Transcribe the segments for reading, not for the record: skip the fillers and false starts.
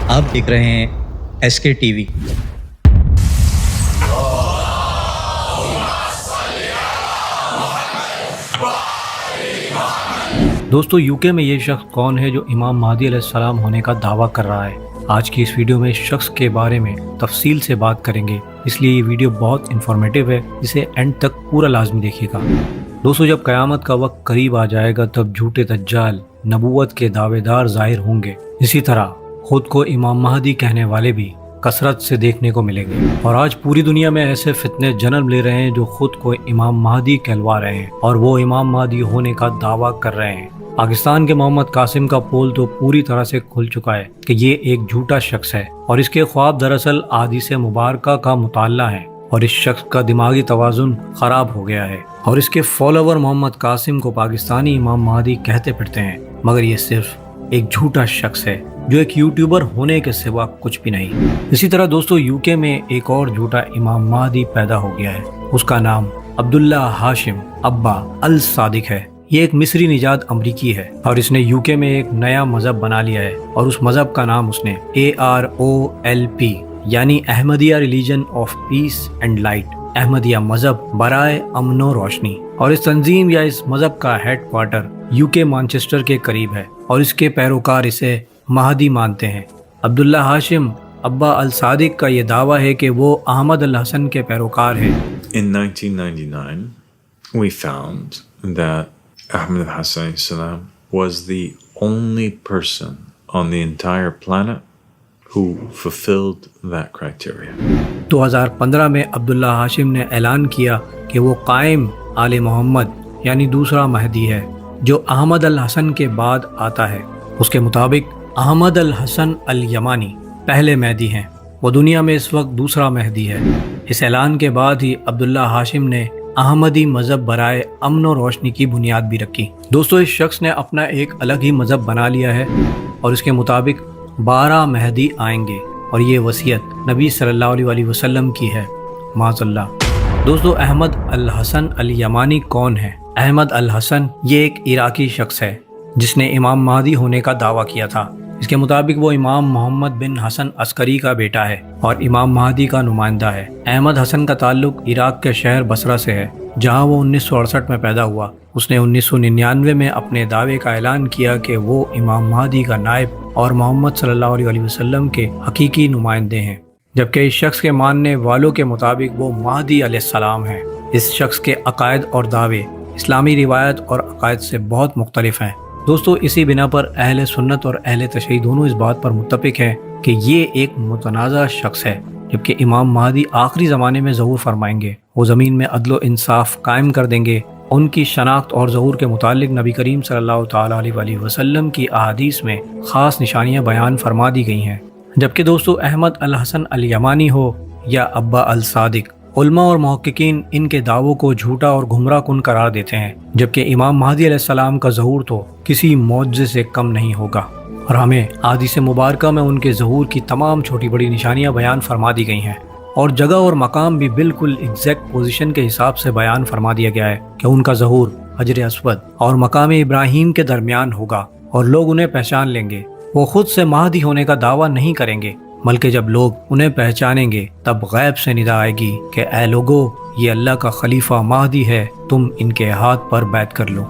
آپ دیکھ رہے ہیں ایس کے ٹی وی۔ دوستو، یوکے میں یہ شخص کون ہے جو امام مہدی علیہ السلام ہونے کا دعویٰ کر رہا ہے؟ آج کی اس ویڈیو میں اس شخص کے بارے میں تفصیل سے بات کریں گے، اس لیے یہ ویڈیو بہت انفارمیٹیو ہے، اسے اینڈ تک پورا لازمی دیکھیے گا۔ دوستو، جب قیامت کا وقت قریب آ جائے گا تب جھوٹے دجال نبوت کے دعوے دار ظاہر ہوں گے، اسی طرح خود کو امام مہدی کہنے والے بھی کثرت سے دیکھنے کو ملیں گے، اور آج پوری دنیا میں ایسے فتنے جنم لے رہے ہیں جو خود کو امام مہدی کہلوا رہے ہیں اور وہ امام مہدی ہونے کا دعویٰ کر رہے ہیں۔ پاکستان کے محمد قاسم کا پول تو پوری طرح سے کھل چکا ہے کہ یہ ایک جھوٹا شخص ہے اور اس کے خواب دراصل احادیث مبارکہ کا مطالعہ ہے، اور اس شخص کا دماغی توازن خراب ہو گیا ہے اور اس کے فالوور محمد قاسم کو پاکستانی امام مہدی کہتے پھرتے ہیں، مگر یہ صرف ایک جھوٹا شخص ہے جو ایک یوٹیوبر ہونے کے سوا کچھ بھی نہیں۔ اسی طرح دوستو، یوکے میں ایک اور جھوٹا امام مہدی پیدا ہو گیا ہے، اس کا نام عبداللہ ہاشم ابا الصادق ہے۔ یہ ایک مصری نژاد امریکی ہے اور اس نے یوکے میں ایک نیا مذہب بنا لیا ہے، اور اس مذہب کا نام اس نے AROLP یعنی Ahmadiyya religion of peace and light, Ahmadiyya مذہب برائے امن و روشنی، اور اس تنظیم یا اس مذہب کا ہیڈ کوارٹر یوکے مانچسٹر کے قریب ہے، اور اس کے پیروکار اسے مہدی مانتے ہیں۔ عبداللہ ہاشم ابا الصادق کا یہ دعویٰ ہے کہ وہ احمد الحسن کے پیروکار ہیں۔ In 1999, we found that Ahmed al-Hassan salam was the only person on the entire planet who fulfilled that criteria. 2015 میں عبداللہ ہاشم نے اعلان کیا کہ وہ قائم آل محمد یعنی دوسرا مہدی ہے جو احمد الحسن کے بعد آتا ہے۔ اس کے مطابق احمد الحسن الیمانی پہلے مہدی ہیں، وہ دنیا میں اس وقت دوسرا مہدی ہے۔ اس اعلان کے بعد ہی عبداللہ ہاشم نے احمدی مذہب برائے امن و روشنی کی بنیاد بھی رکھی۔ دوستو، اس شخص نے اپنا ایک الگ ہی مذہب بنا لیا ہے اور اس کے مطابق 12 مہدی آئیں گے، اور یہ وصیت نبی صلی اللہ علیہ وسلم کی ہے، معاذ اللہ۔ دوستو، احمد الحسن الیمانی کون ہے؟ احمد الحسن یہ ایک عراقی شخص ہے جس نے امام مہدی ہونے کا دعویٰ کیا تھا۔ اس کے مطابق وہ امام محمد بن حسن عسکری کا بیٹا ہے اور امام مہدی کا نمائندہ ہے۔ احمد حسن کا تعلق عراق کے شہر بصرہ سے ہے، جہاں وہ 1968 میں پیدا ہوا۔ اس نے 1999 میں اپنے دعوے کا اعلان کیا کہ وہ امام مہدی کا نائب اور محمد صلی اللہ علیہ وسلم کے حقیقی نمائندے ہیں، جبکہ اس شخص کے ماننے والوں کے مطابق وہ مہدی علیہ السلام ہیں۔ اس شخص کے عقائد اور دعوے اسلامی روایت اور عقائد سے بہت مختلف ہیں۔ دوستو، اسی بنا پر اہل سنت اور اہل تشیع دونوں اس بات پر متفق ہیں کہ یہ ایک متنازع شخص ہے، جبکہ امام مہدی آخری زمانے میں ظہور فرمائیں گے۔ وہ زمین میں عدل و انصاف قائم کر دیں گے۔ ان کی شناخت اور ظہور کے متعلق نبی کریم صلی اللہ تعالیٰ علیہ وسلم کی احادیث میں خاص نشانیاں بیان فرما دی گئی ہیں۔ جبکہ دوستو، احمد الحسن الیمانی ہو یا ابا الصادق، علماء اور محققین ان کے دعووں کو جھوٹا اور گمراہ کن قرار دیتے ہیں، جبکہ امام مہدی علیہ السلام کا ظہور تو کسی معجزے سے کم نہیں ہوگا، اور ہمیں احادیث مبارکہ میں ان کے ظہور کی تمام چھوٹی بڑی نشانیاں بیان فرما دی گئی ہیں، اور جگہ اور مقام بھی بالکل ایگزیکٹ پوزیشن کے حساب سے بیان فرما دیا گیا ہے کہ ان کا ظہور حجر اسود اور مقام ابراہیم کے درمیان ہوگا، اور لوگ انہیں پہچان لیں گے۔ وہ خود سے مہدی ہونے کا دعویٰ نہیں کریں گے، بلکہ جب لوگ انہیں پہچانیں گے تب غیب سے ندا آئے گی کہ اے لوگو، یہ اللہ کا خلیفہ مہدی ہے، تم ان کے ہاتھ پر بیعت کر لو۔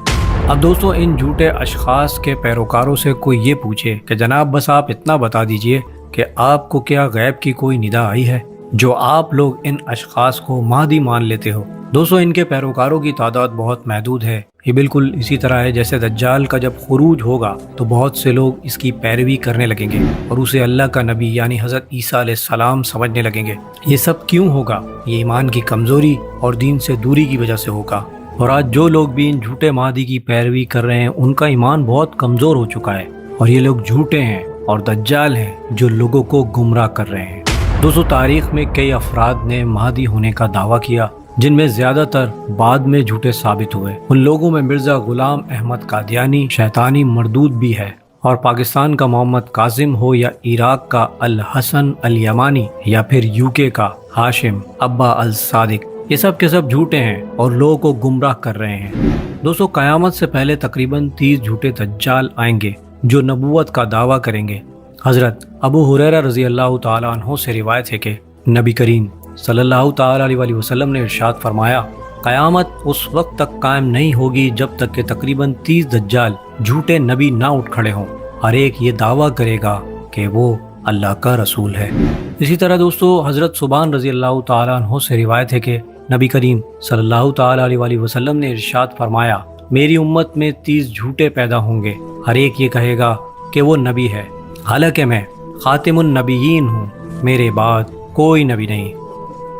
اب دوستو، ان جھوٹے اشخاص کے پیروکاروں سے کوئی یہ پوچھے کہ جناب بس آپ اتنا بتا دیجئے کہ آپ کو کیا غیب کی کوئی ندا آئی ہے جو آپ لوگ ان اشخاص کو مہدی مان لیتے ہو؟ دوستو، ان کے پیروکاروں کی تعداد بہت محدود ہے۔ یہ بالکل اسی طرح ہے جیسے دجال کا جب خروج ہوگا تو بہت سے لوگ اس کی پیروی کرنے لگیں گے اور اسے اللہ کا نبی یعنی حضرت عیسیٰ علیہ السلام سمجھنے لگیں گے۔ یہ سب کیوں ہوگا؟ یہ ایمان کی کمزوری اور دین سے دوری کی وجہ سے ہوگا، اور آج جو لوگ بھی ان جھوٹے مہدی کی پیروی کر رہے ہیں ان کا ایمان بہت کمزور ہو چکا ہے، اور یہ لوگ جھوٹے ہیں اور دجال ہیں جو لوگوں کو گمراہ کر رہے ہیں۔ دوستو، تاریخ میں کئی افراد نے مہدی ہونے کا دعویٰ کیا، جن میں زیادہ تر بعد میں جھوٹے ثابت ہوئے۔ ان لوگوں میں مرزا غلام احمد قادیانی شیطانی مردود بھی ہے، اور پاکستان کا محمد قاسم ہو یا عراق کا الحسن الیمانی یا پھر یوکے کا ہاشم ابا الصادق، یہ سب کے سب جھوٹے ہیں اور لوگوں کو گمراہ کر رہے ہیں۔ دوستو، قیامت سے پہلے تقریباً 30 جھوٹے دجال آئیں گے جو نبوت کا دعویٰ کریں گے، حضرت ابو ہریرہ رضی اللہ تعالیٰ عنہ سے روایت ہے کہ نبی کریم صلی اللہ تعالیٰ علیہ وسلم نے ارشاد فرمایا، قیامت اس وقت تک قائم نہیں ہوگی جب تک کہ تقریباً 30 دجال جھوٹے نبی نہ اٹھ کھڑے ہوں، ہر ایک یہ دعویٰ کرے گا کہ وہ اللہ کا رسول ہے۔ اسی طرح دوستو حضرت ثوبان رضی اللہ تعالیٰ عنہ سے روایت ہے کہ نبی کریم صلی اللہ تعالیٰ علیہ وسلم نے ارشاد فرمایا، میری امت میں 30 جھوٹے پیدا ہوں گے، ہر ایک یہ کہے گا کہ وہ نبی ہے، حالانکہ میں خاتم النبیین ہوں، میرے بعد کوئی نبی نہیں۔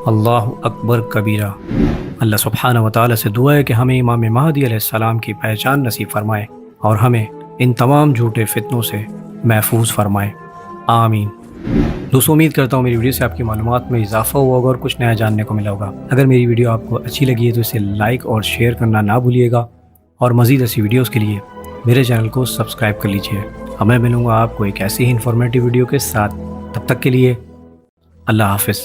اللہ اکبر کبیرہ۔ اللہ سبحانہ و تعالیٰ سے دعا ہے کہ ہمیں امام مہدی علیہ السلام کی پہچان نصیب فرمائے اور ہمیں ان تمام جھوٹے فتنوں سے محفوظ فرمائے، آمین۔ دوستوں امید کرتا ہوں میری ویڈیو سے آپ کی معلومات میں اضافہ ہوا ہوگا اور کچھ نیا جاننے کو ملا ہوگا۔ اگر میری ویڈیو آپ کو اچھی لگی ہے تو اسے لائک اور شیئر کرنا نہ بھولیے گا، اور مزید ایسی ویڈیوز کے لیے میرے چینل کو سبسکرائب کر لیجیے۔ اب میں ملوں گا آپ کو ایک ایسی ہی انفارمیٹیو ویڈیو کے ساتھ، تب تک کے لیے اللہ حافظ۔